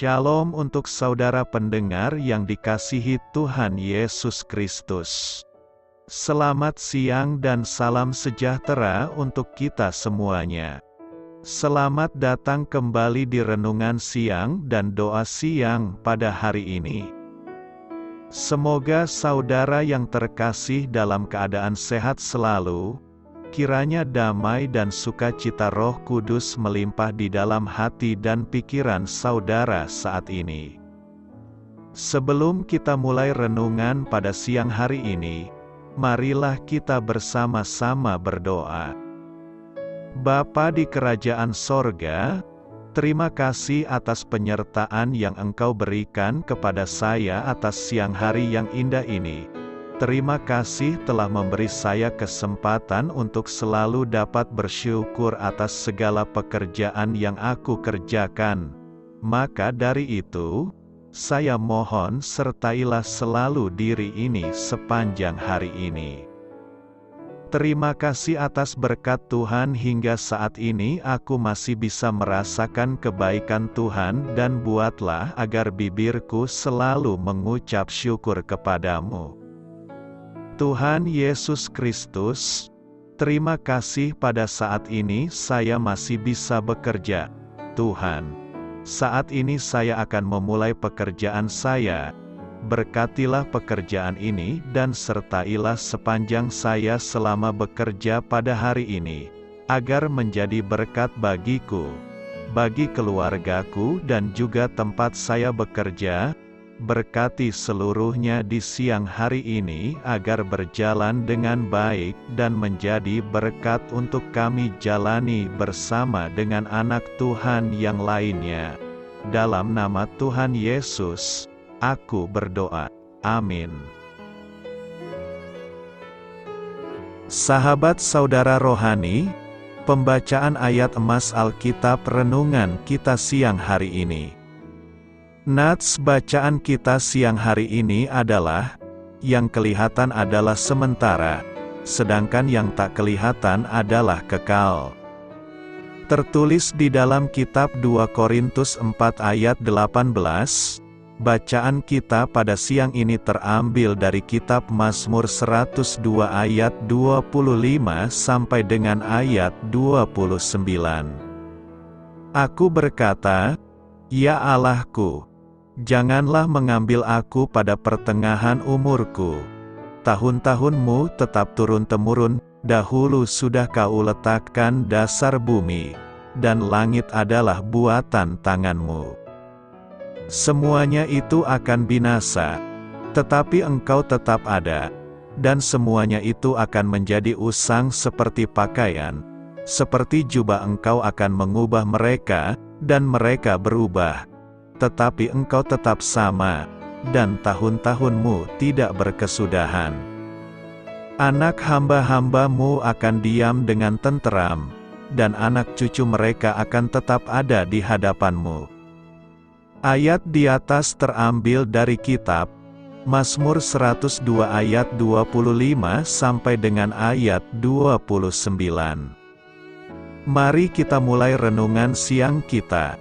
Shalom untuk saudara pendengar yang dikasihi Tuhan Yesus Kristus. Selamat siang dan salam sejahtera untuk kita semuanya. Selamat datang kembali di renungan siang dan doa siang pada hari ini. Semoga saudara yang terkasih dalam keadaan sehat selalu. Kiranya damai dan sukacita Roh Kudus melimpah di dalam hati dan pikiran saudara saat ini. Sebelum kita mulai renungan pada siang hari ini, marilah kita bersama-sama berdoa. Bapa di kerajaan sorga, terima kasih atas penyertaan yang Engkau berikan kepada saya atas siang hari yang indah ini. Terima kasih telah memberi saya kesempatan untuk selalu dapat bersyukur atas segala pekerjaan yang aku kerjakan. Maka dari itu, saya mohon sertailah selalu diri ini sepanjang hari ini. Terima kasih atas berkat Tuhan hingga saat ini aku masih bisa merasakan kebaikan Tuhan dan buatlah agar bibirku selalu mengucap syukur kepadamu. Tuhan Yesus Kristus, terima kasih pada saat ini saya masih bisa bekerja. Tuhan, saat ini saya akan memulai pekerjaan saya. Berkatilah pekerjaan ini dan sertailah sepanjang saya selama bekerja pada hari ini, agar menjadi berkat bagiku, bagi keluargaku dan juga tempat saya bekerja. Berkati seluruhnya di siang hari ini agar berjalan dengan baik dan menjadi berkat untuk kami jalani bersama dengan anak Tuhan yang lainnya. Dalam nama Tuhan Yesus, aku berdoa. Amin. Sahabat saudara rohani, pembacaan ayat emas Alkitab renungan kita siang hari ini. Nats bacaan kita siang hari ini adalah, yang kelihatan adalah sementara, sedangkan yang tak kelihatan adalah kekal. Tertulis di dalam kitab 2 Korintus 4 ayat 18, bacaan kita pada siang ini terambil dari kitab Mazmur 102 ayat 25 sampai dengan ayat 29. Aku berkata, "Ya Allahku, janganlah mengambil aku pada pertengahan umurku. Tahun-tahunmu tetap turun-temurun, dahulu sudah Kau letakkan dasar bumi, dan langit adalah buatan tanganmu. Semuanya itu akan binasa, tetapi Engkau tetap ada, dan semuanya itu akan menjadi usang seperti pakaian, seperti jubah Engkau akan mengubah mereka, dan mereka berubah. Tetapi Engkau tetap sama, dan tahun-tahunmu tidak berkesudahan. Anak hamba-hambamu akan diam dengan tenteram, dan anak cucu mereka akan tetap ada di hadapanmu." Ayat di atas terambil dari kitab Mazmur 102 ayat 25 sampai dengan ayat 29. Mari kita mulai renungan siang kita.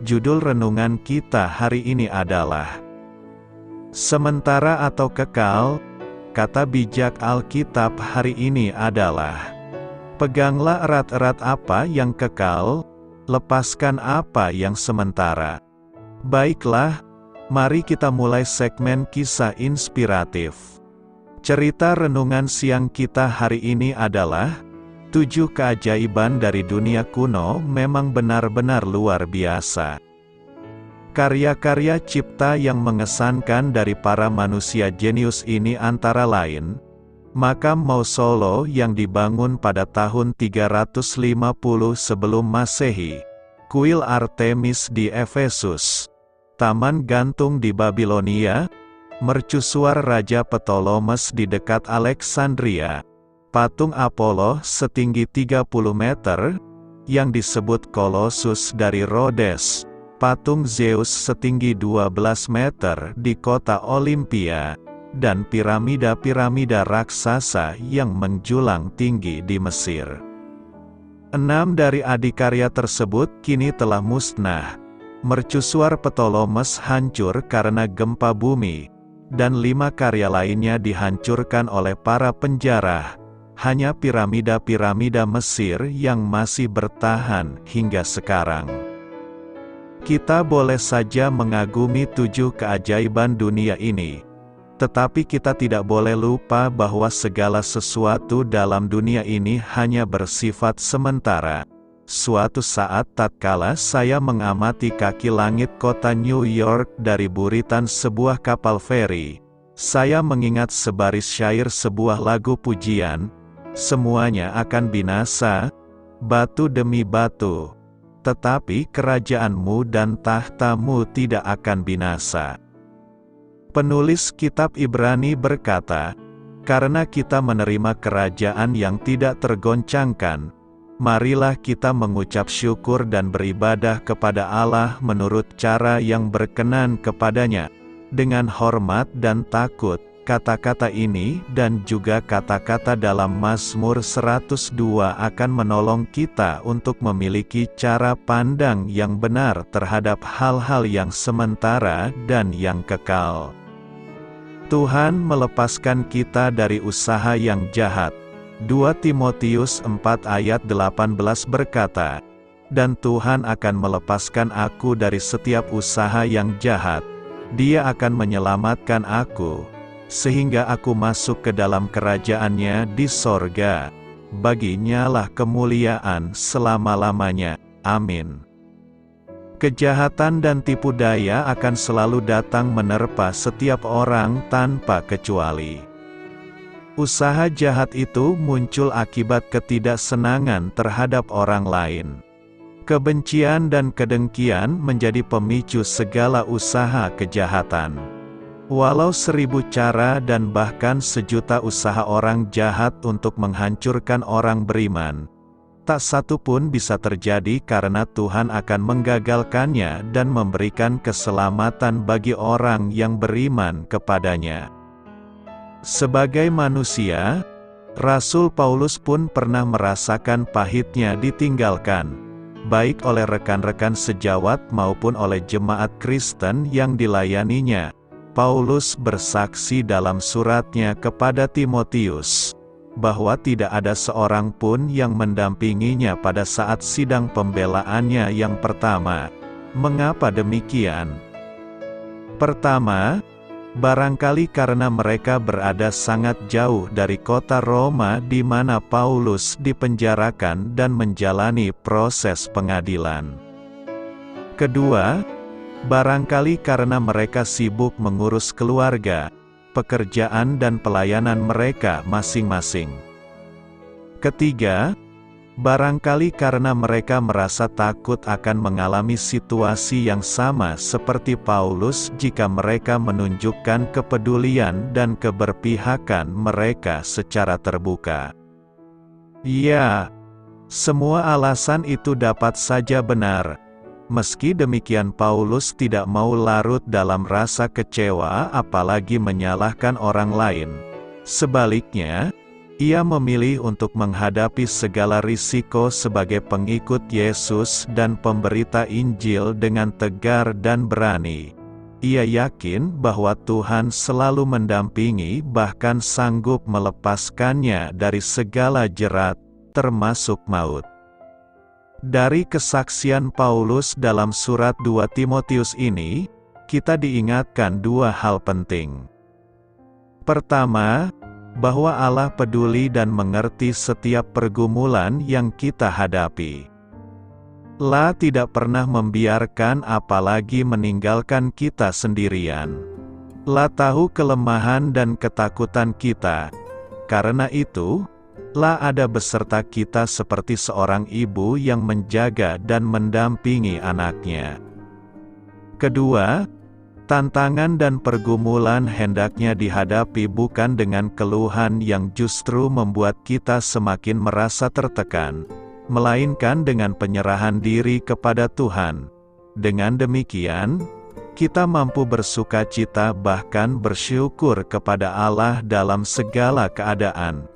Judul renungan kita hari ini adalah Sementara atau Kekal. Kata bijak Alkitab hari ini adalah, peganglah erat-erat apa yang kekal, lepaskan apa yang sementara. Baiklah, mari kita mulai segmen kisah inspiratif. Cerita renungan siang kita hari ini adalah 7 keajaiban dari dunia kuno memang benar-benar luar biasa. Karya-karya cipta yang mengesankan dari para manusia jenius ini antara lain, makam Mausolo yang dibangun pada tahun 350 sebelum Masehi, kuil Artemis di Efesus, taman gantung di Babilonia, mercusuar Raja Ptolemes di dekat Alexandria, patung Apollo setinggi 30 meter, yang disebut Kolosus dari Rhodes, patung Zeus setinggi 12 meter di kota Olimpia, dan piramida-piramida raksasa yang menjulang tinggi di Mesir. 6 dari adikarya tersebut kini telah musnah, Mercusuar Ptolemes hancur karena gempa bumi, dan 5 karya lainnya dihancurkan oleh para penjara. Hanya piramida-piramida Mesir yang masih bertahan hingga sekarang. Kita boleh saja mengagumi 7 keajaiban dunia ini, tetapi kita tidak boleh lupa bahwa segala sesuatu dalam dunia ini hanya bersifat sementara. Suatu saat tatkala saya mengamati kaki langit kota New York dari buritan sebuah kapal feri, saya mengingat sebaris syair sebuah lagu pujian, "Semuanya akan binasa, batu demi batu, tetapi kerajaanmu dan tahtamu tidak akan binasa." Penulis kitab Ibrani berkata, "Karena kita menerima kerajaan yang tidak tergoncangkan, marilah kita mengucap syukur dan beribadah kepada Allah menurut cara yang berkenan kepadanya, dengan hormat dan takut." Kata-kata ini dan juga kata-kata dalam Mazmur 102 akan menolong kita untuk memiliki cara pandang yang benar terhadap hal-hal yang sementara dan yang kekal. Tuhan melepaskan kita dari usaha yang jahat. 2 Timotius 4 ayat 18 berkata, "Dan Tuhan akan melepaskan aku dari setiap usaha yang jahat. Dia akan menyelamatkan aku, sehingga aku masuk ke dalam kerajaan-Nya di sorga. Baginya lah kemuliaan selama-lamanya. Amin." Kejahatan dan tipu daya akan selalu datang menerpa setiap orang tanpa kecuali. Usaha jahat itu muncul akibat ketidaksenangan terhadap orang lain. Kebencian dan kedengkian menjadi pemicu segala usaha kejahatan. Walau 1000 cara dan bahkan 1.000.000 usaha orang jahat untuk menghancurkan orang beriman, tak satu pun bisa terjadi karena Tuhan akan menggagalkannya dan memberikan keselamatan bagi orang yang beriman kepadanya. Sebagai manusia, Rasul Paulus pun pernah merasakan pahitnya ditinggalkan, baik oleh rekan-rekan sejawat maupun oleh jemaat Kristen yang dilayaninya. Paulus bersaksi dalam suratnya kepada Timotius, bahwa tidak ada seorang pun yang mendampinginya pada saat sidang pembelaannya yang pertama. Mengapa demikian? Pertama, barangkali karena mereka berada sangat jauh dari kota Roma di mana Paulus dipenjarakan dan menjalani proses pengadilan. Kedua, barangkali karena mereka sibuk mengurus keluarga, pekerjaan dan pelayanan mereka masing-masing. Ketiga, barangkali karena mereka merasa takut akan mengalami situasi yang sama seperti Paulus jika mereka menunjukkan kepedulian dan keberpihakan mereka secara terbuka. Ya, semua alasan itu dapat saja benar. Meski demikian Paulus tidak mau larut dalam rasa kecewa apalagi menyalahkan orang lain. Sebaliknya, ia memilih untuk menghadapi segala risiko sebagai pengikut Yesus dan pemberita Injil dengan tegar dan berani. Ia yakin bahwa Tuhan selalu mendampingi bahkan sanggup melepaskannya dari segala jerat, termasuk maut. Dari kesaksian Paulus dalam surat 2 Timotius ini, kita diingatkan 2 hal penting. Pertama, bahwa Allah peduli dan mengerti setiap pergumulan yang kita hadapi. Allah tidak pernah membiarkan apalagi meninggalkan kita sendirian. Allah tahu kelemahan dan ketakutan kita. Karena itu, Allah ada beserta kita seperti seorang ibu yang menjaga dan mendampingi anaknya. Kedua, tantangan dan pergumulan hendaknya dihadapi bukan dengan keluhan yang justru membuat kita semakin merasa tertekan, melainkan dengan penyerahan diri kepada Tuhan. Dengan demikian, kita mampu bersukacita bahkan bersyukur kepada Allah dalam segala keadaan.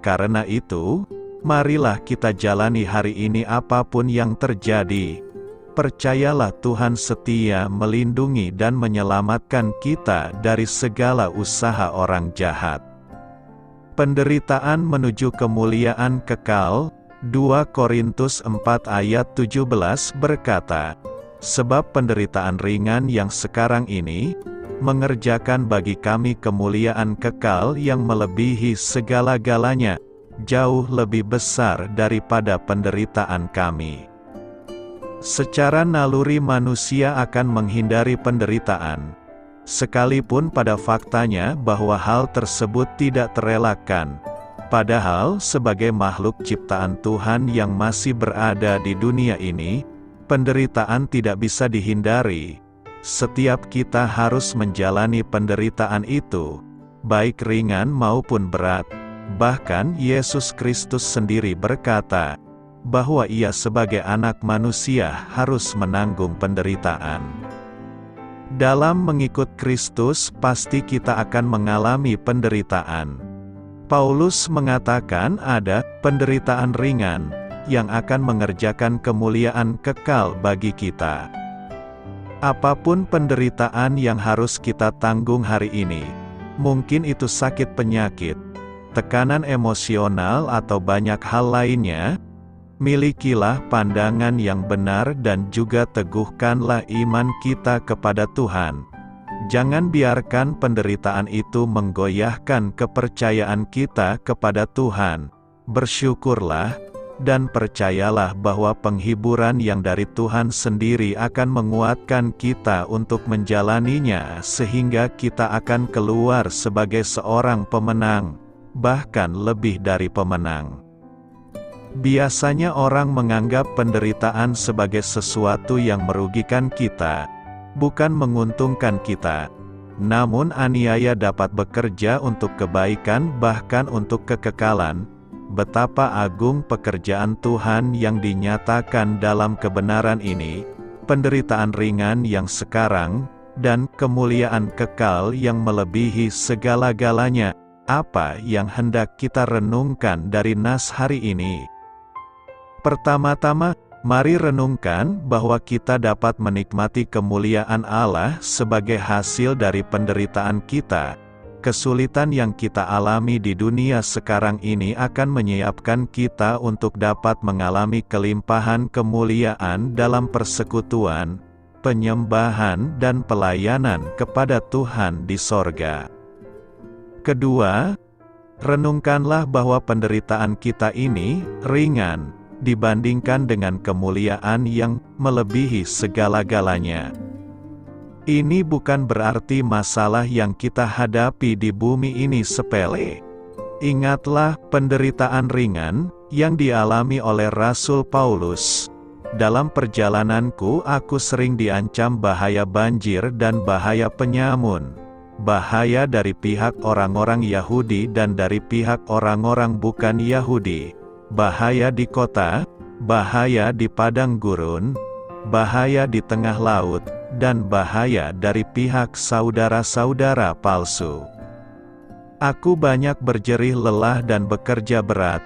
Karena itu, marilah kita jalani hari ini apapun yang terjadi. percayalah Tuhan setia melindungi dan menyelamatkan kita dari segala usaha orang jahat. Penderitaan menuju kemuliaan kekal. 2 Korintus 4 ayat 17 berkata, sebab penderitaan ringan yang sekarang ini, mengerjakan bagi kami kemuliaan kekal yang melebihi segala-galanya, jauh lebih besar daripada penderitaan kami. Secara naluri manusia akan menghindari penderitaan, sekalipun pada faktanya bahwa hal tersebut tidak terelakkan. Padahal sebagai makhluk ciptaan Tuhan yang masih berada di dunia ini, penderitaan tidak bisa dihindari. Setiap kita harus menjalani penderitaan itu, baik ringan maupun berat. Bahkan Yesus Kristus sendiri berkata, bahwa Ia sebagai anak manusia harus menanggung penderitaan. Dalam mengikut Kristus pasti kita akan mengalami penderitaan. Paulus mengatakan ada penderitaan ringan yang akan mengerjakan kemuliaan kekal bagi kita. Apapun penderitaan yang harus kita tanggung hari ini, mungkin itu sakit penyakit, tekanan emosional atau banyak hal lainnya, milikilah pandangan yang benar dan juga teguhkanlah iman kita kepada Tuhan. Jangan biarkan penderitaan itu menggoyahkan kepercayaan kita kepada Tuhan. Bersyukurlah, dan percayalah bahwa penghiburan yang dari Tuhan sendiri akan menguatkan kita untuk menjalaninya sehingga kita akan keluar sebagai seorang pemenang, bahkan lebih dari pemenang. Biasanya orang menganggap penderitaan sebagai sesuatu yang merugikan kita, bukan menguntungkan kita. Namun aniaya dapat bekerja untuk kebaikan bahkan untuk kekekalan. Betapa agung pekerjaan Tuhan yang dinyatakan dalam kebenaran ini, penderitaan ringan yang sekarang, dan kemuliaan kekal yang melebihi segala-galanya. Apa yang hendak kita renungkan dari nas hari ini? Pertama-tama, mari renungkan bahwa kita dapat menikmati kemuliaan Allah sebagai hasil dari penderitaan kita. Kesulitan yang kita alami di dunia sekarang ini akan menyiapkan kita untuk dapat mengalami kelimpahan kemuliaan dalam persekutuan, penyembahan dan pelayanan kepada Tuhan di sorga. Kedua, renungkanlah bahwa penderitaan kita ini ringan dibandingkan dengan kemuliaan yang melebihi segala-galanya. Ini bukan berarti masalah yang kita hadapi di bumi ini sepele. Ingatlah penderitaan ringan yang dialami oleh Rasul Paulus. Dalam perjalananku aku sering diancam bahaya banjir dan bahaya penyamun. Bahaya dari pihak orang-orang Yahudi dan dari pihak orang-orang bukan Yahudi. Bahaya di kota, bahaya di padang gurun, bahaya di tengah laut, dan bahaya dari pihak saudara-saudara palsu. Aku banyak berjerih lelah dan bekerja berat.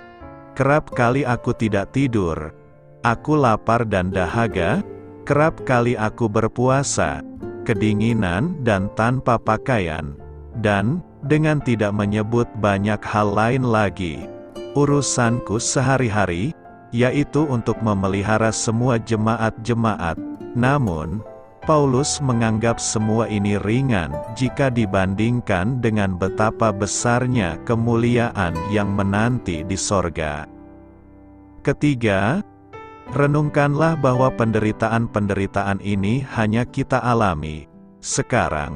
Kerap kali aku tidak tidur. Aku lapar dan dahaga. Kerap kali aku berpuasa, kedinginan dan tanpa pakaian. Dan, dengan tidak menyebut banyak hal lain lagi, urusanku sehari-hari, yaitu untuk memelihara semua jemaat-jemaat. Namun, Paulus menganggap semua ini ringan jika dibandingkan dengan betapa besarnya kemuliaan yang menanti di sorga. Ketiga, renungkanlah bahwa penderitaan-penderitaan ini hanya kita alami sekarang,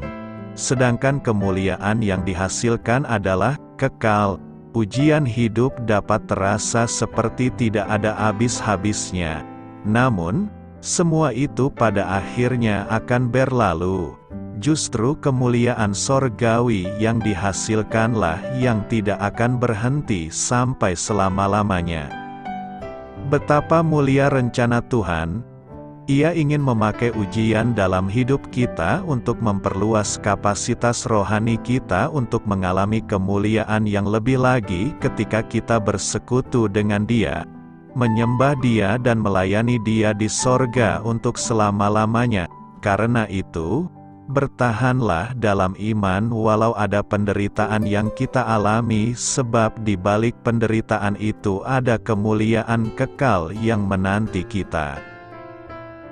sedangkan kemuliaan yang dihasilkan adalah kekal. Ujian hidup dapat terasa seperti tidak ada habis-habisnya. Namun, semua itu pada akhirnya akan berlalu. Justru kemuliaan sorgawi yang dihasilkanlah yang tidak akan berhenti sampai selama-lamanya. Betapa mulia rencana Tuhan. Ia ingin memakai ujian dalam hidup kita untuk memperluas kapasitas rohani kita untuk mengalami kemuliaan yang lebih lagi ketika kita bersekutu dengan Dia. menyembah Dia dan melayani Dia di sorga untuk selama-lamanya. Karena itu, bertahanlah dalam iman walau ada penderitaan yang kita alami, sebab di balik penderitaan itu ada kemuliaan kekal yang menanti kita.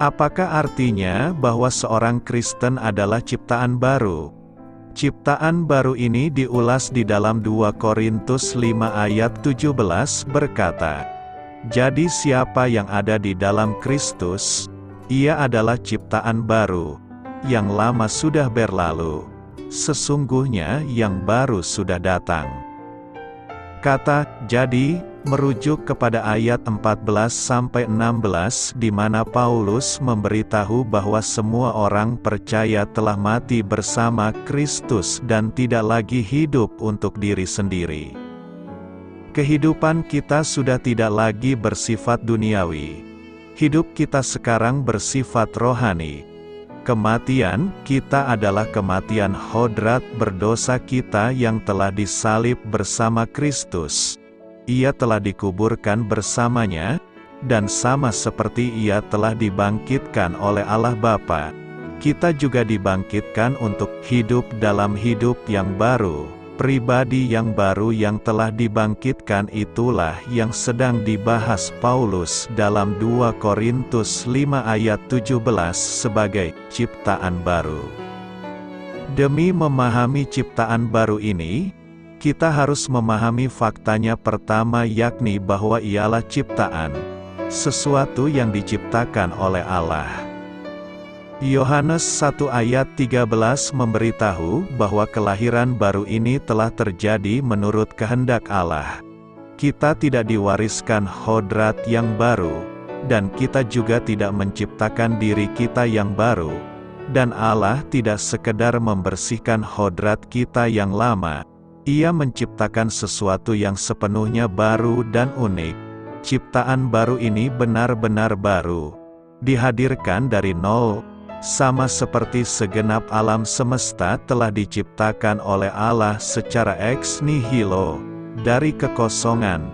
Apakah artinya bahwa seorang Kristen adalah ciptaan baru? Ciptaan baru ini diulas di dalam 2 Korintus 5 ayat 17 berkata, "Jadi siapa yang ada di dalam Kristus, ia adalah ciptaan baru. Yang lama sudah berlalu, sesungguhnya yang baru sudah datang." Kata "jadi" merujuk kepada ayat 14-16 di mana Paulus memberitahu bahwa semua orang percaya telah mati bersama Kristus dan tidak lagi hidup untuk diri sendiri. Kehidupan kita sudah tidak lagi bersifat duniawi. Hidup kita sekarang bersifat rohani. Kematian kita adalah kematian hodrat berdosa kita yang telah disalib bersama Kristus. Ia telah dikuburkan bersamanya, dan sama seperti Ia telah dibangkitkan oleh Allah Bapa, kita juga dibangkitkan untuk hidup dalam hidup yang baru. Pribadi yang baru yang telah dibangkitkan itulah yang sedang dibahas Paulus dalam 2 Korintus 5 ayat 17 sebagai ciptaan baru. Demi memahami ciptaan baru ini, kita harus memahami faktanya pertama, yakni bahwa ialah ciptaan, sesuatu yang diciptakan oleh Allah. Yohanes 1 ayat 13 memberitahu bahwa kelahiran baru ini telah terjadi menurut kehendak Allah. Kita tidak diwariskan hodrat yang baru, dan kita juga tidak menciptakan diri kita yang baru. Dan Allah tidak sekedar membersihkan hodrat kita yang lama, Ia menciptakan sesuatu yang sepenuhnya baru dan unik. Ciptaan baru ini benar-benar baru, dihadirkan dari nol, sama seperti segenap alam semesta telah diciptakan oleh Allah secara ex nihilo, dari kekosongan.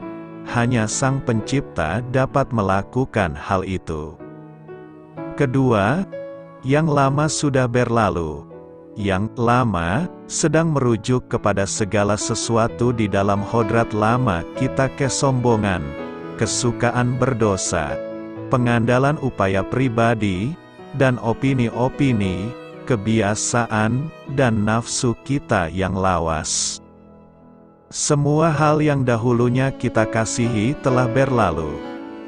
Hanya Sang Pencipta dapat melakukan hal itu. Kedua, yang lama sudah berlalu. Yang lama sedang merujuk kepada segala sesuatu di dalam hodrat lama kita: kesombongan, kesukaan berdosa, pengandalan upaya pribadi, dan opini-opini, kebiasaan, dan nafsu kita yang lawas. Semua hal yang dahulunya kita kasihi telah berlalu,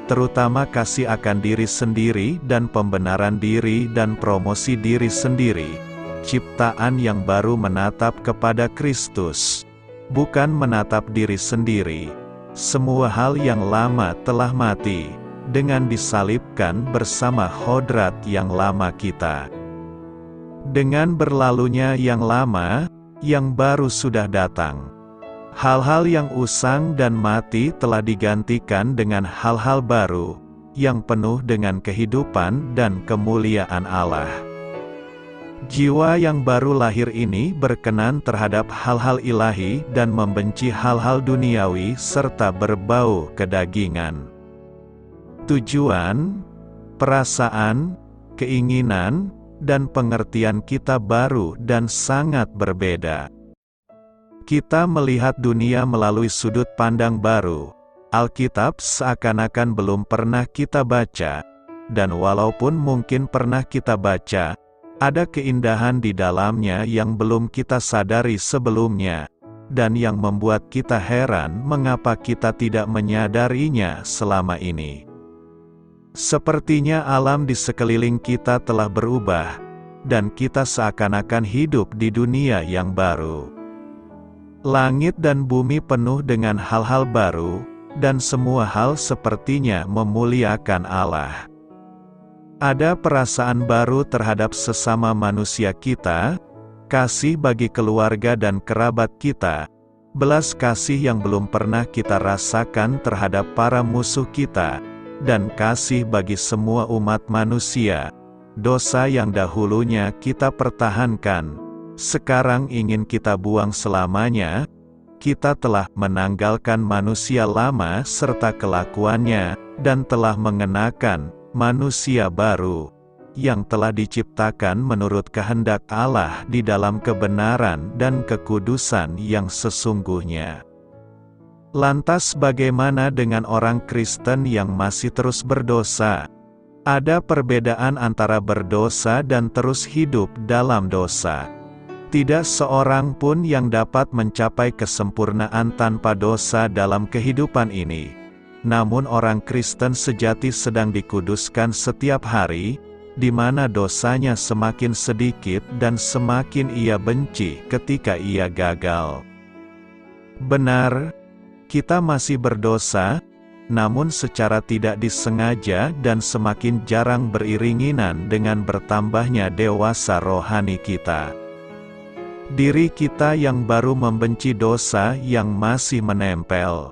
terutama kasih akan diri sendiri dan pembenaran diri dan promosi diri sendiri. Ciptaan yang baru menatap kepada Kristus, bukan menatap diri sendiri. Semua hal yang lama telah mati dengan disalibkan bersama hodrat yang lama kita. Dengan berlalunya yang lama, yang baru sudah datang. Hal-hal yang usang dan mati telah digantikan dengan hal-hal baru, yang penuh dengan kehidupan dan kemuliaan Allah. Jiwa yang baru lahir ini berkenan terhadap hal-hal ilahi dan membenci hal-hal duniawi serta berbau kedagingan. Tujuan, perasaan, keinginan, dan pengertian kita baru dan sangat berbeda. Kita melihat dunia melalui sudut pandang baru. Alkitab seakan-akan belum pernah kita baca, dan walaupun mungkin pernah kita baca, ada keindahan di dalamnya yang belum kita sadari sebelumnya, dan yang membuat kita heran mengapa kita tidak menyadarinya selama ini. Sepertinya alam di sekeliling kita telah berubah, dan kita seakan-akan hidup di dunia yang baru. Langit dan bumi penuh dengan hal-hal baru, dan semua hal sepertinya memuliakan Allah. Ada perasaan baru terhadap sesama manusia kita, kasih bagi keluarga dan kerabat kita, belas kasih yang belum pernah kita rasakan terhadap para musuh kita, dan kasih bagi semua umat manusia. Dosa yang dahulunya kita pertahankan, sekarang ingin kita buang selamanya. Kita telah menanggalkan manusia lama serta kelakuannya, dan telah mengenakan manusia baru, yang telah diciptakan menurut kehendak Allah di dalam kebenaran dan kekudusan yang sesungguhnya. Lantas bagaimana dengan orang Kristen yang masih terus berdosa? Ada perbedaan antara berdosa dan terus hidup dalam dosa. Tidak seorang pun yang dapat mencapai kesempurnaan tanpa dosa dalam kehidupan ini. Namun orang Kristen sejati sedang dikuduskan setiap hari, di mana dosanya semakin sedikit dan semakin ia benci ketika ia gagal. Benar, kita masih berdosa, namun secara tidak disengaja dan semakin jarang beriringinan dengan bertambahnya dewasa rohani kita. Diri kita yang baru membenci dosa yang masih menempel.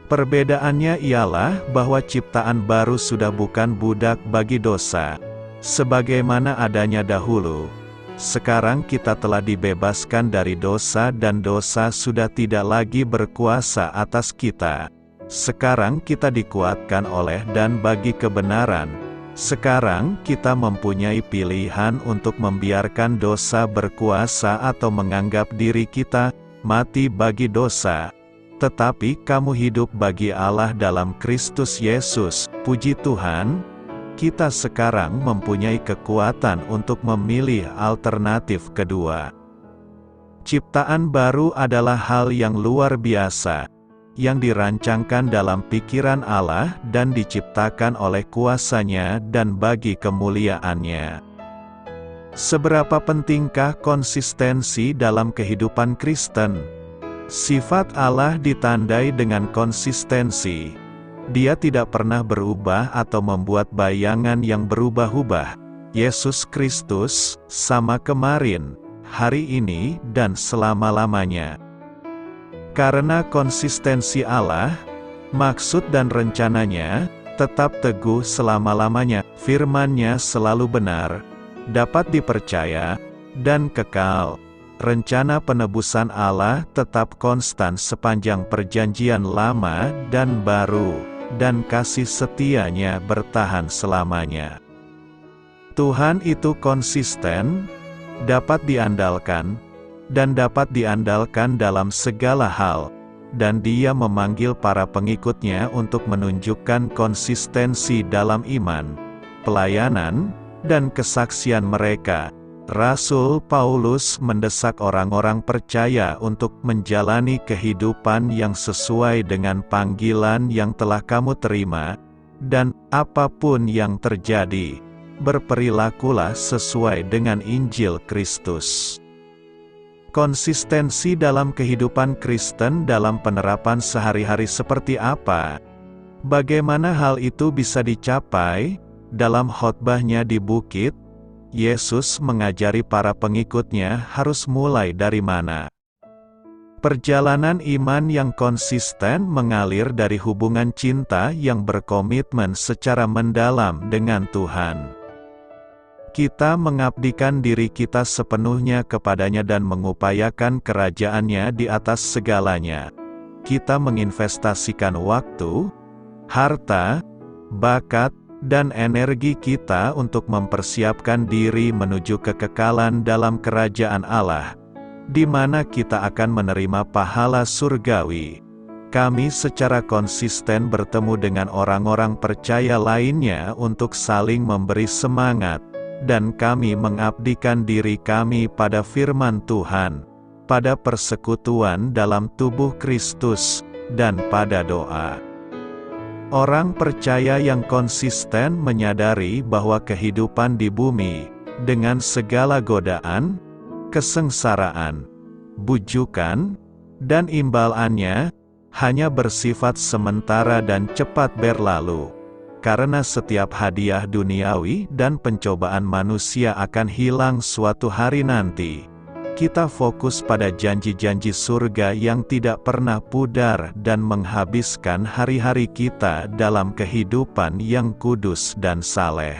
Perbedaannya ialah bahwa ciptaan baru sudah bukan budak bagi dosa, sebagaimana adanya dahulu. Sekarang kita telah dibebaskan dari dosa dan dosa sudah tidak lagi berkuasa atas kita. Sekarang kita dikuatkan oleh dan bagi kebenaran. Sekarang kita mempunyai pilihan untuk membiarkan dosa berkuasa atau menganggap diri kita mati bagi dosa. Tetapi kamu hidup bagi Allah dalam Kristus Yesus. Puji Tuhan. Kita sekarang mempunyai kekuatan untuk memilih alternatif kedua. Ciptaan baru adalah hal yang luar biasa, yang dirancangkan dalam pikiran Allah dan diciptakan oleh kuasa-Nya dan bagi kemuliaan-Nya. Seberapa pentingkah konsistensi dalam kehidupan Kristen? Sifat Allah ditandai dengan konsistensi. Dia tidak pernah berubah atau membuat bayangan yang berubah-ubah. Yesus Kristus sama kemarin, hari ini, dan selama-lamanya. Karena konsistensi Allah, maksud dan rencananya tetap teguh selama-lamanya. Firman-Nya selalu benar, dapat dipercaya, dan kekal. Rencana penebusan Allah tetap konstan sepanjang perjanjian lama dan baru, dan kasih setia-Nya bertahan selamanya. Tuhan itu konsisten, dapat diandalkan, dan dapat diandalkan dalam segala hal, dan Dia memanggil para pengikut-Nya untuk menunjukkan konsistensi dalam iman, pelayanan, dan kesaksian mereka. Rasul Paulus mendesak orang-orang percaya untuk menjalani kehidupan yang sesuai dengan panggilan yang telah kamu terima, dan apapun yang terjadi, berperilakulah sesuai dengan Injil Kristus. Konsistensi dalam kehidupan Kristen dalam penerapan sehari-hari seperti apa? Bagaimana hal itu bisa dicapai? Dalam khotbah-Nya di bukit, Yesus mengajari para pengikut-Nya harus mulai dari mana. Perjalanan iman yang konsisten mengalir dari hubungan cinta yang berkomitmen secara mendalam dengan Tuhan. Kita mengabdikan diri kita sepenuhnya kepada-Nya dan mengupayakan kerajaan-Nya di atas segalanya. Kita menginvestasikan waktu, harta, bakat, dan energi kita untuk mempersiapkan diri menuju kekekalan dalam kerajaan Allah, di mana kita akan menerima pahala surgawi. Kami secara konsisten bertemu dengan orang-orang percaya lainnya untuk saling memberi semangat, dan kami mengabdikan diri kami pada firman Tuhan, pada persekutuan dalam tubuh Kristus, dan pada doa. Orang percaya yang konsisten menyadari bahwa kehidupan di bumi, dengan segala godaan, kesengsaraan, bujukan, dan imbalannya, hanya bersifat sementara dan cepat berlalu. Karena setiap hadiah duniawi dan pencobaan manusia akan hilang suatu hari nanti. Kita fokus pada janji-janji surga yang tidak pernah pudar dan menghabiskan hari-hari kita dalam kehidupan yang kudus dan saleh.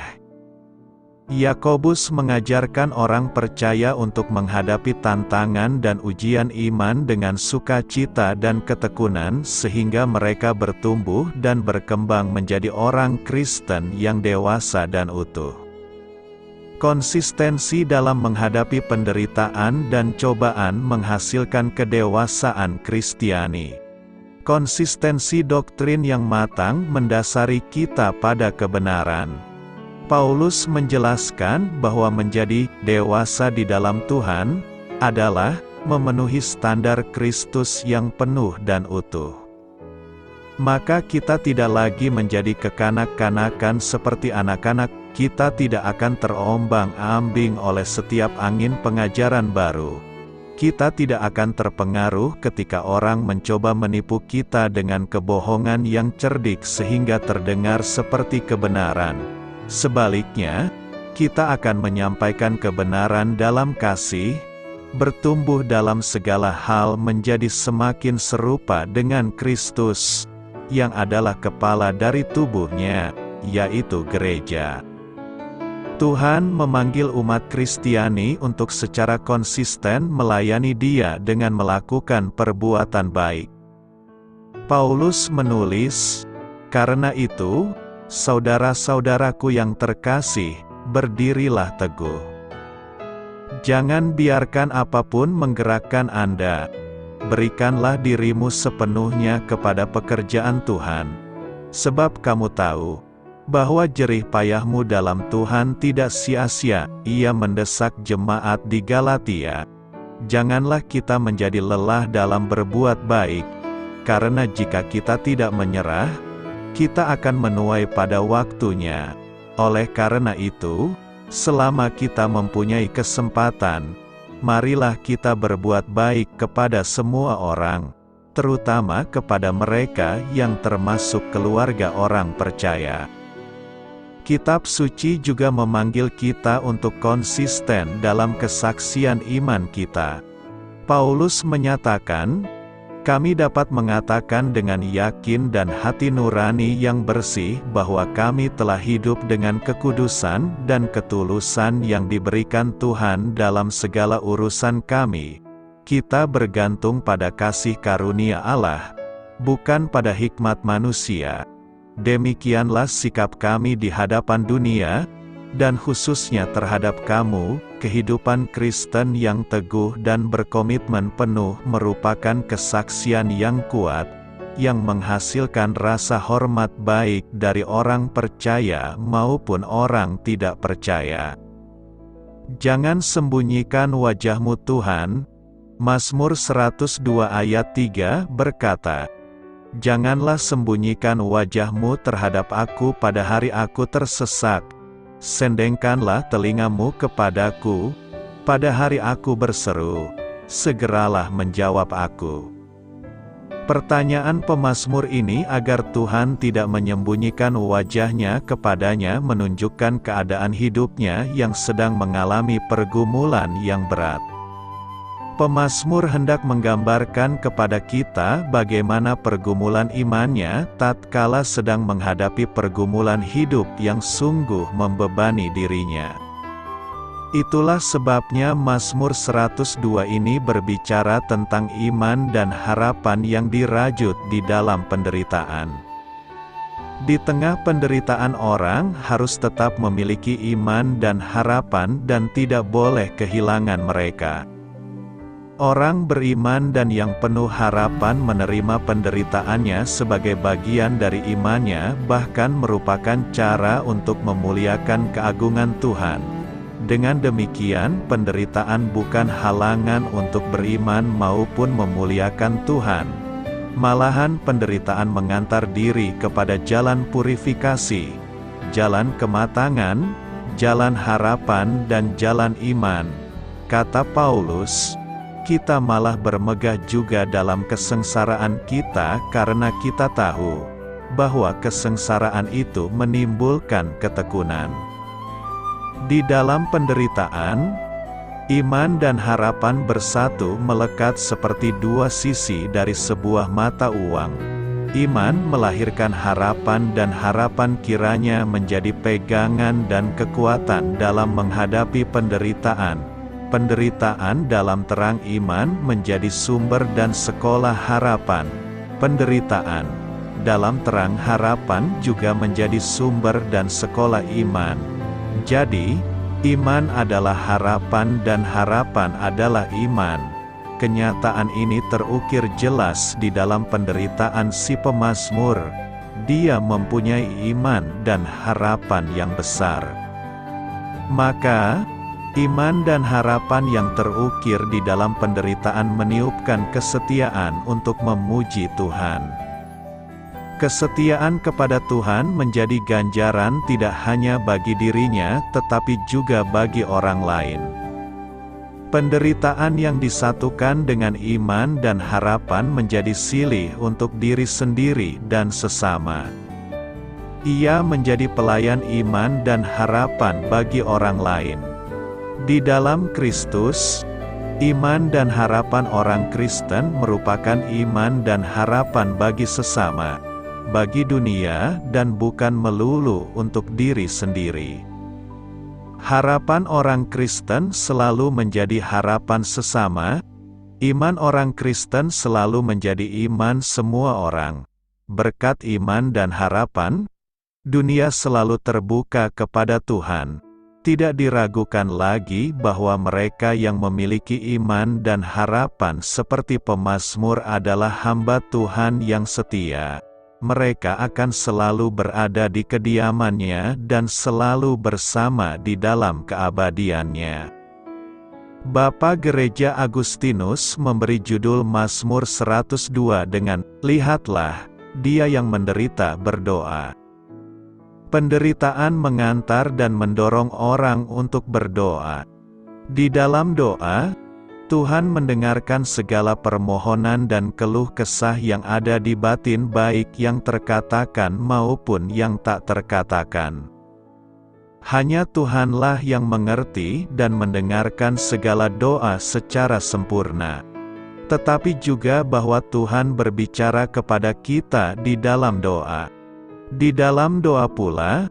Yakobus mengajarkan orang percaya untuk menghadapi tantangan dan ujian iman dengan sukacita dan ketekunan sehingga mereka bertumbuh dan berkembang menjadi orang Kristen yang dewasa dan utuh. Konsistensi dalam menghadapi penderitaan dan cobaan menghasilkan kedewasaan Kristiani. Konsistensi doktrin yang matang mendasari kita pada kebenaran. Paulus menjelaskan bahwa menjadi dewasa di dalam Tuhan adalah memenuhi standar Kristus yang penuh dan utuh. Maka kita tidak lagi menjadi kekanak-kanakan seperti anak-anak, kita tidak akan terombang-ambing oleh setiap angin pengajaran baru. Kita tidak akan terpengaruh ketika orang mencoba menipu kita dengan kebohongan yang cerdik sehingga terdengar seperti kebenaran. Sebaliknya, kita akan menyampaikan kebenaran dalam kasih, bertumbuh dalam segala hal menjadi semakin serupa dengan Kristus, yang adalah kepala dari tubuhnya, yaitu gereja. Tuhan memanggil umat Kristiani untuk secara konsisten melayani Dia dengan melakukan perbuatan baik. Paulus menulis, "Karena itu, saudara-saudaraku yang terkasih, berdirilah teguh. Jangan biarkan apapun menggerakkan Anda. Berikanlah dirimu sepenuhnya kepada pekerjaan Tuhan. Sebab kamu tahu bahwa jerih payahmu dalam Tuhan tidak sia-sia." Ia mendesak jemaat di Galatia, "Janganlah kita menjadi lelah dalam berbuat baik, karena jika kita tidak menyerah, kita akan menuai pada waktunya. Oleh karena itu, selama kita mempunyai kesempatan, marilah kita berbuat baik kepada semua orang, terutama kepada mereka yang termasuk keluarga orang percaya." Kitab suci juga memanggil kita untuk konsisten dalam kesaksian iman kita. Paulus menyatakan, "Kami dapat mengatakan dengan yakin dan hati nurani yang bersih bahwa kami telah hidup dengan kekudusan dan ketulusan yang diberikan Tuhan dalam segala urusan kami. Kita bergantung pada kasih karunia Allah, bukan pada hikmat manusia. Demikianlah sikap kami di hadapan dunia, dan khususnya terhadap kamu. Kehidupan Kristen yang teguh dan berkomitmen penuh merupakan kesaksian yang kuat, yang menghasilkan rasa hormat baik dari orang percaya maupun orang tidak percaya. Jangan sembunyikan wajahmu Tuhan." Mazmur 102 ayat 3 berkata, "Janganlah sembunyikan wajahmu terhadap aku pada hari aku tersesat. Sendengkanlah telingamu kepadaku, pada hari aku berseru, segeralah menjawab aku." Pertanyaan pemazmur ini agar Tuhan tidak menyembunyikan wajahnya kepadanya menunjukkan keadaan hidupnya yang sedang mengalami pergumulan yang berat. Pemazmur hendak menggambarkan kepada kita bagaimana pergumulan imannya tatkala sedang menghadapi pergumulan hidup yang sungguh membebani dirinya. Itulah sebabnya Mazmur 102 ini berbicara tentang iman dan harapan yang dirajut di dalam penderitaan. Di tengah penderitaan orang harus tetap memiliki iman dan harapan dan tidak boleh kehilangan mereka. Orang beriman dan yang penuh harapan menerima penderitaannya sebagai bagian dari imannya, bahkan merupakan cara untuk memuliakan keagungan Tuhan. Dengan demikian, penderitaan bukan halangan untuk beriman maupun memuliakan Tuhan. Malahan penderitaan mengantar diri kepada jalan purifikasi, jalan kematangan, jalan harapan dan jalan iman. Kata Paulus, kita malah bermegah juga dalam kesengsaraan kita karena kita tahu bahwa kesengsaraan itu menimbulkan ketekunan. Di dalam penderitaan, iman dan harapan bersatu melekat seperti dua sisi dari sebuah mata uang. Iman melahirkan harapan dan harapan kiranya menjadi pegangan dan kekuatan dalam menghadapi penderitaan. Penderitaan dalam terang iman menjadi sumber dan sekolah harapan. Penderitaan dalam terang harapan juga menjadi sumber dan sekolah iman. Jadi, iman adalah harapan dan harapan adalah iman. Kenyataan ini terukir jelas di dalam penderitaan si pemazmur. Dia mempunyai iman dan harapan yang besar. Maka, iman dan harapan yang terukir di dalam penderitaan meniupkan kesetiaan untuk memuji Tuhan. Kesetiaan kepada Tuhan menjadi ganjaran tidak hanya bagi dirinya, tetapi juga bagi orang lain. Penderitaan yang disatukan dengan iman dan harapan menjadi silih untuk diri sendiri dan sesama. Ia menjadi pelayan iman dan harapan bagi orang lain. Di dalam Kristus, iman dan harapan orang Kristen merupakan iman dan harapan bagi sesama, bagi dunia, dan bukan melulu untuk diri sendiri. Harapan orang Kristen selalu menjadi harapan sesama. Iman orang Kristen selalu menjadi iman semua orang. Berkat iman dan harapan, dunia selalu terbuka kepada Tuhan. Tidak diragukan lagi bahwa mereka yang memiliki iman dan harapan seperti pemazmur adalah hamba Tuhan yang setia. Mereka akan selalu berada di kediamannya dan selalu bersama di dalam keabadiannya. Bapa Gereja Agustinus memberi judul Mazmur 102 dengan, "Lihatlah, dia yang menderita berdoa." Penderitaan mengantar dan mendorong orang untuk berdoa. Di dalam doa, Tuhan mendengarkan segala permohonan dan keluh kesah yang ada di batin, baik yang terkatakan maupun yang tak terkatakan. Hanya Tuhanlah yang mengerti dan mendengarkan segala doa secara sempurna. Tetapi juga bahwa Tuhan berbicara kepada kita di dalam doa. Di dalam doa pula,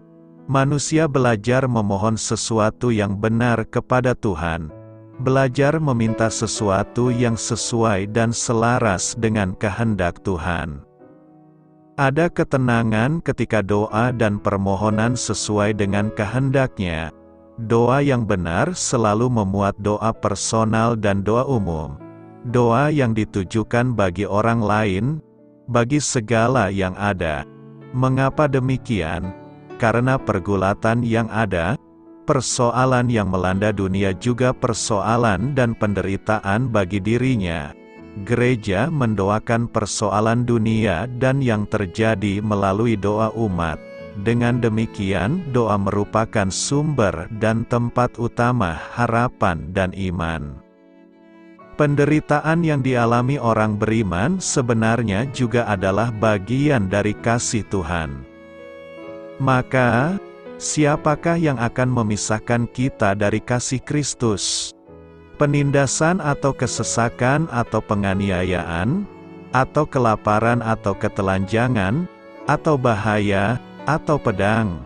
manusia belajar memohon sesuatu yang benar kepada Tuhan. Belajar meminta sesuatu yang sesuai dan selaras dengan kehendak Tuhan. Ada ketenangan ketika doa dan permohonan sesuai dengan kehendaknya. Doa yang benar selalu memuat doa personal dan doa umum. Doa yang ditujukan bagi orang lain, bagi segala yang ada. Mengapa demikian? Karena pergulatan yang ada, persoalan yang melanda dunia juga persoalan dan penderitaan bagi dirinya. Gereja mendoakan persoalan dunia dan yang terjadi melalui doa umat. Dengan demikian, doa merupakan sumber dan tempat utama harapan dan iman. Penderitaan yang dialami orang beriman sebenarnya juga adalah bagian dari kasih Tuhan. Maka, siapakah yang akan memisahkan kita dari kasih Kristus? Penindasan atau kesesakan atau penganiayaan, atau kelaparan atau ketelanjangan, atau bahaya, atau pedang?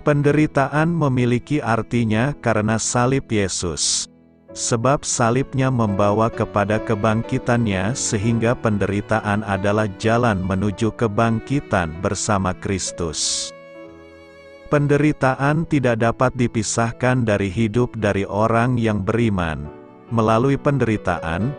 Penderitaan memiliki artinya karena salib Yesus. Sebab salibnya membawa kepada kebangkitannya sehingga penderitaan adalah jalan menuju kebangkitan bersama Kristus. Penderitaan tidak dapat dipisahkan dari hidup dari orang yang beriman. Melalui penderitaan,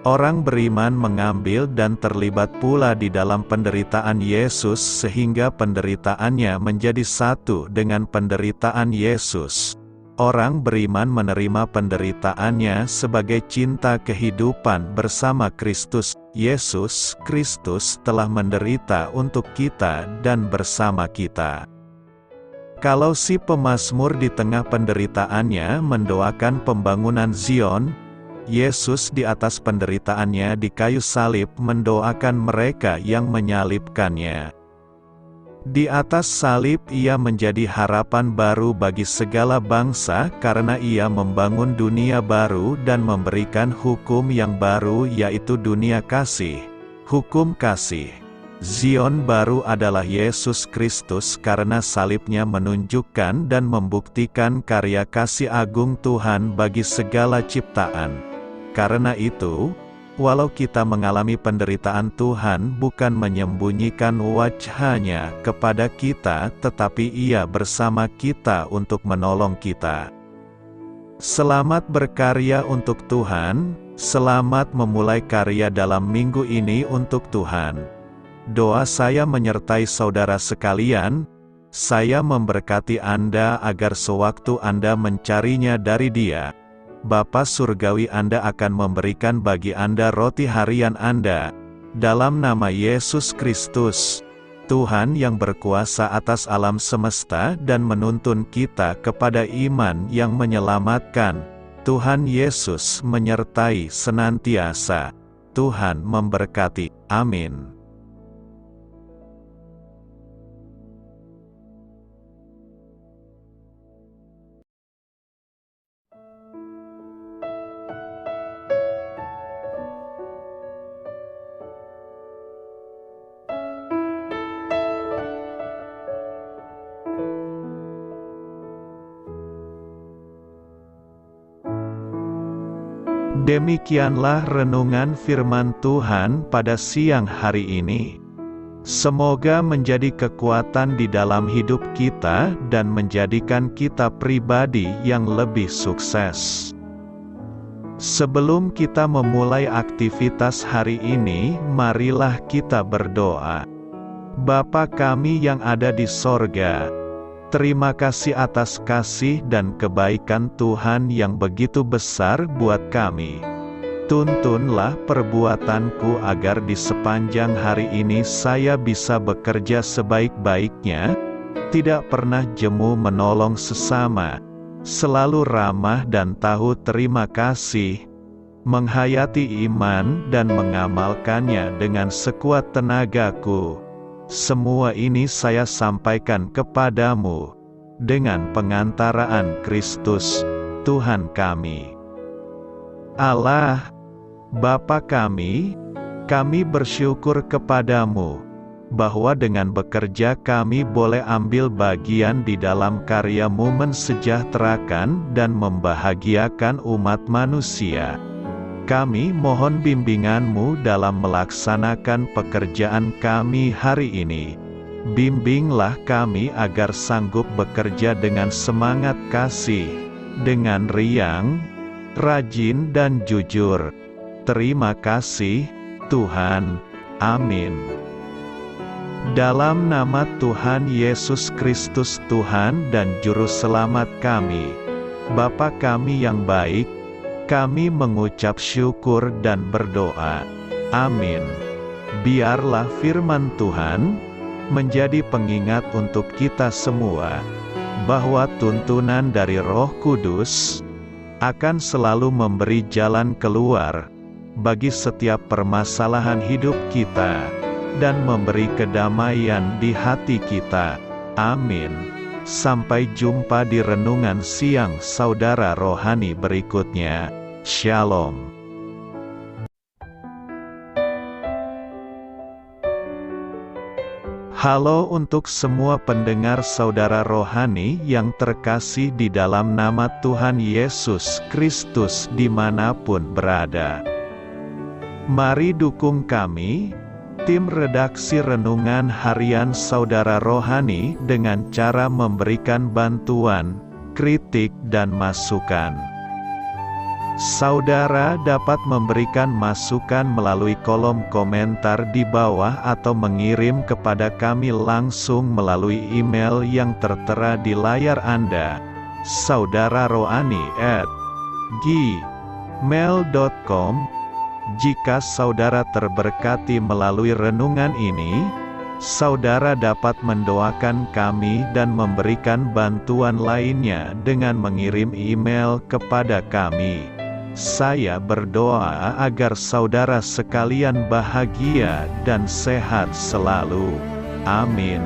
orang beriman mengambil dan terlibat pula di dalam penderitaan Yesus sehingga penderitaannya menjadi satu dengan penderitaan Yesus. Orang beriman menerima penderitaannya sebagai cinta kehidupan bersama Kristus. Yesus Kristus telah menderita untuk kita dan bersama kita. Kalau si pemazmur di tengah penderitaannya mendoakan pembangunan Zion, Yesus di atas penderitaannya di kayu salib mendoakan mereka yang menyalibkannya. Di atas salib ia menjadi harapan baru bagi segala bangsa karena ia membangun dunia baru dan memberikan hukum yang baru, yaitu dunia kasih. Hukum kasih. Zion baru adalah Yesus Kristus karena salibnya menunjukkan dan membuktikan karya kasih agung Tuhan bagi segala ciptaan. Karena itu, walau kita mengalami penderitaan, Tuhan bukan menyembunyikan wajah-Nya kepada kita, tetapi Ia bersama kita untuk menolong kita. Selamat berkarya untuk Tuhan, selamat memulai karya dalam minggu ini untuk Tuhan. Doa saya menyertai saudara sekalian, saya memberkati Anda agar sewaktu Anda mencarinya dari Dia, Bapa Surgawi Anda akan memberikan bagi Anda roti harian Anda. Dalam nama Yesus Kristus, Tuhan yang berkuasa atas alam semesta dan menuntun kita kepada iman yang menyelamatkan, Tuhan Yesus menyertai senantiasa. Tuhan memberkati. Amin. Demikianlah renungan firman Tuhan pada siang hari ini. Semoga menjadi kekuatan di dalam hidup kita dan menjadikan kita pribadi yang lebih sukses. Sebelum kita memulai aktivitas hari ini, marilah kita berdoa. Bapa kami yang ada di sorga, terima kasih atas kasih dan kebaikan Tuhan yang begitu besar buat kami. Tuntunlah perbuatanku agar di sepanjang hari ini saya bisa bekerja sebaik-baiknya, tidak pernah jemu menolong sesama, selalu ramah dan tahu terima kasih, menghayati iman dan mengamalkannya dengan sekuat tenagaku. Semua ini saya sampaikan kepadamu, dengan pengantaraan Kristus, Tuhan kami. Allah, Bapa kami bersyukur kepadamu, bahwa dengan bekerja kami boleh ambil bagian di dalam karya-Mu mensejahterakan dan membahagiakan umat manusia. Kami mohon bimbingan-Mu dalam melaksanakan pekerjaan kami hari ini. Bimbinglah kami agar sanggup bekerja dengan semangat kasih, dengan riang, rajin dan jujur. Terima kasih, Tuhan. Amin. Dalam nama Tuhan Yesus Kristus Tuhan dan Juru Selamat kami, Bapa kami yang baik, kami mengucap syukur dan berdoa. Amin. Biarlah firman Tuhan menjadi pengingat untuk kita semua, bahwa tuntunan dari Roh Kudus akan selalu memberi jalan keluar bagi setiap permasalahan hidup kita, dan memberi kedamaian di hati kita. Amin. Sampai jumpa di renungan siang saudara rohani berikutnya. Shalom. Halo untuk semua pendengar saudara rohani yang terkasih di dalam nama Tuhan Yesus Kristus dimanapun berada. Mari dukung kami, tim redaksi Renungan Harian Saudara Rohani, dengan cara memberikan bantuan, kritik dan masukan. Saudara dapat memberikan masukan melalui kolom komentar di bawah atau mengirim kepada kami langsung melalui email yang tertera di layar Anda, saudararohani@gmail.com. Jika saudara terberkati melalui renungan ini, saudara dapat mendoakan kami dan memberikan bantuan lainnya dengan mengirim email kepada kami. Saya berdoa agar saudara sekalian bahagia dan sehat selalu. Amin.